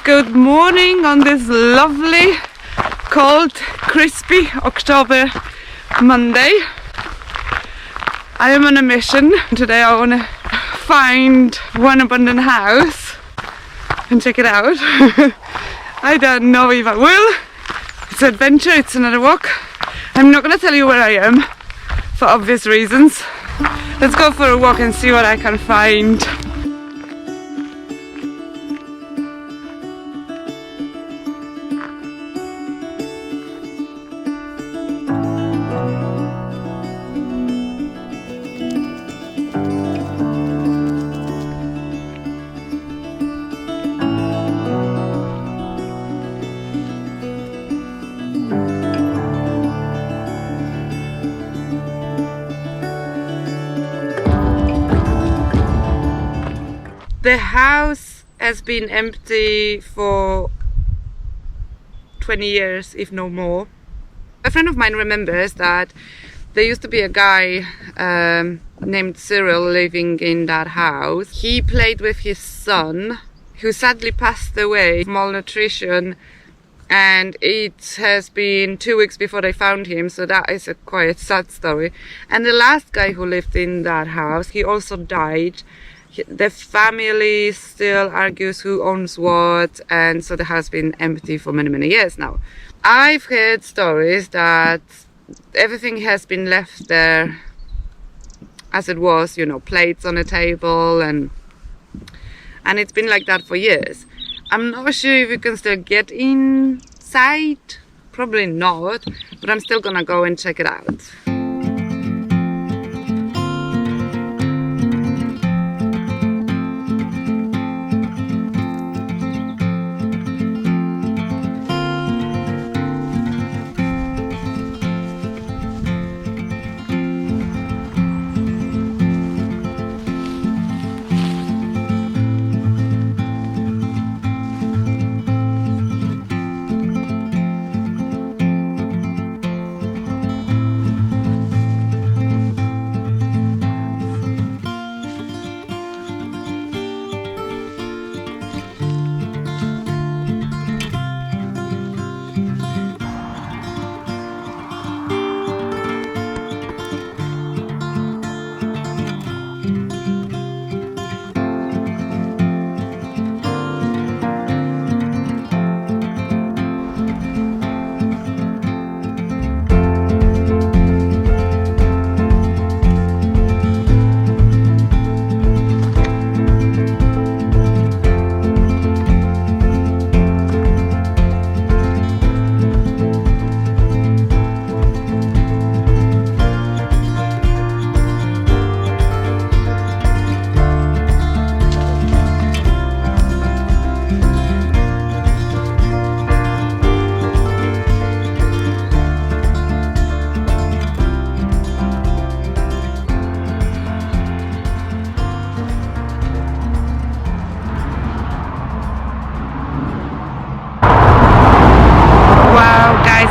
Good morning on this lovely, cold, crispy October Monday. I am on a mission. Today I want to find one abandoned house and check it out. I don't know if I will. It's an adventure, it's another walk. I'm not going to tell you where I am for obvious reasons. Let's go for a walk and see what I can find. The house has been empty for 20 years, if no more. A friend of mine remembers that there used to be a guy named Cyril living in that house. He played with his son, who sadly passed away of malnutrition, and it has been 2 weeks before they found him, so that is a quite sad story. And the last guy who lived in that house, he also died. The family still argues who owns what, and so the house has been empty for many years now. I've heard stories that everything has been left there as it was, you know, plates on a table, and it's been like that for years. I'm not sure if you can still get inside, probably not, but I'm still gonna go and check it out.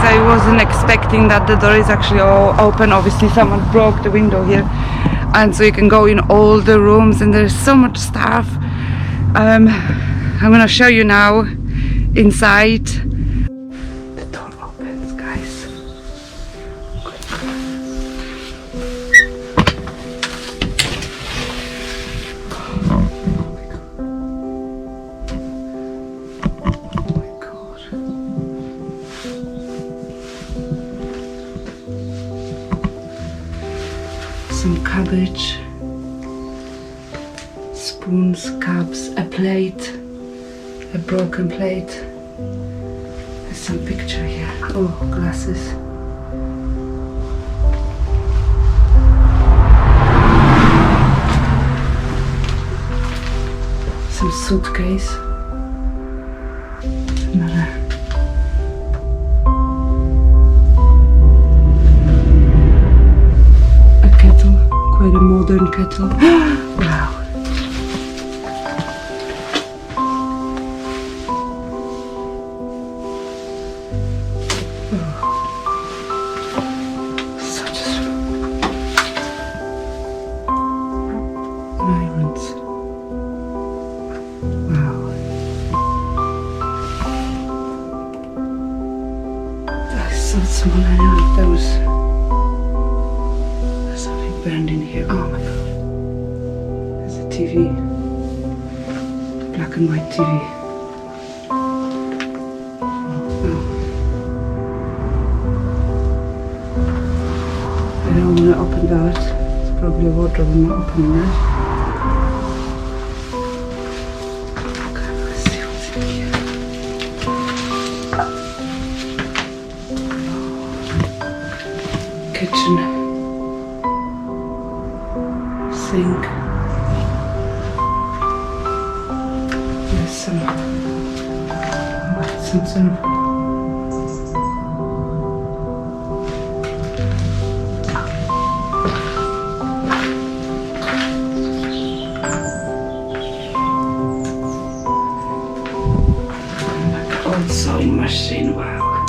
I wasn't expecting that the door is actually all open. Obviously someone broke the window here, and so you can go in all the rooms, and there's so much stuff. I'm gonna show you now inside. The door opens, guys. Some cabbage, spoons, cups, a plate, a broken plate. There's some picture here. Oh, glasses. Some suitcase. Another. Quite a modern kettle. Wow. Such irons. Wow. smell any of those. There's something burned in here. Oh my god. There's a TV. Black and white TV. I don't want to open that. It's probably a wardrobe. I'm not opening that. Okay, let's see what's in here. Kitchen. Sink. There's some old sewing machine, wow.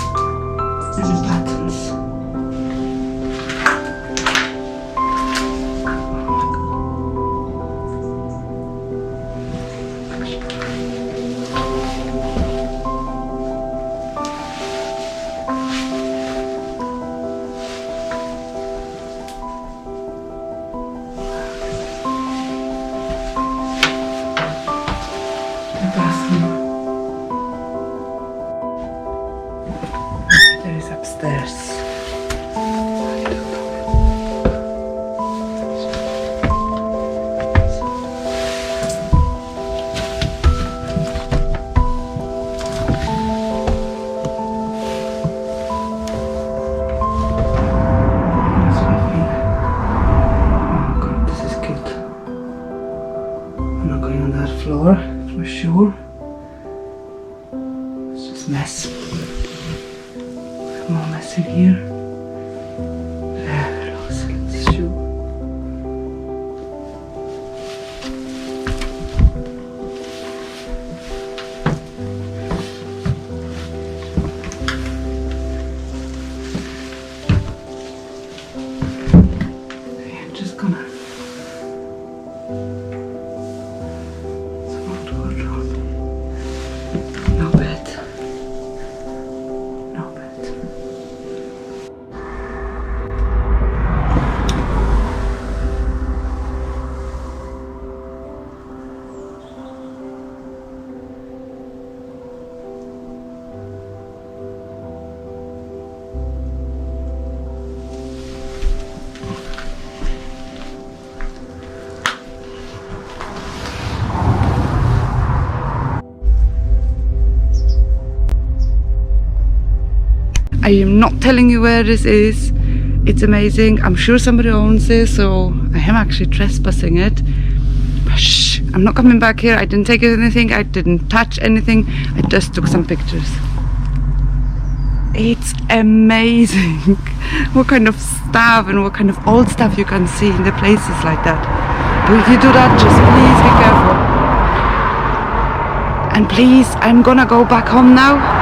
And the buttons. The bathroom. There is upstairs. Floor for sure. It's just mess. More mess in here. There, lost shoe. I'm just gonna. No bed. No bed. I am not telling you where this is. It's amazing. I'm sure somebody owns this, so I am actually trespassing it. But shh, I'm not coming back here. I didn't take anything. I didn't touch anything. I just took some pictures. It's amazing what kind of stuff and what kind of old stuff you can see in the places like that. But if you do that, just please be careful. And please, I'm gonna go back home now.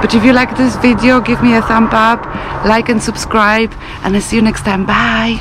But if you like this video, give me a thumb up, like and subscribe, and I'll see you next time. Bye!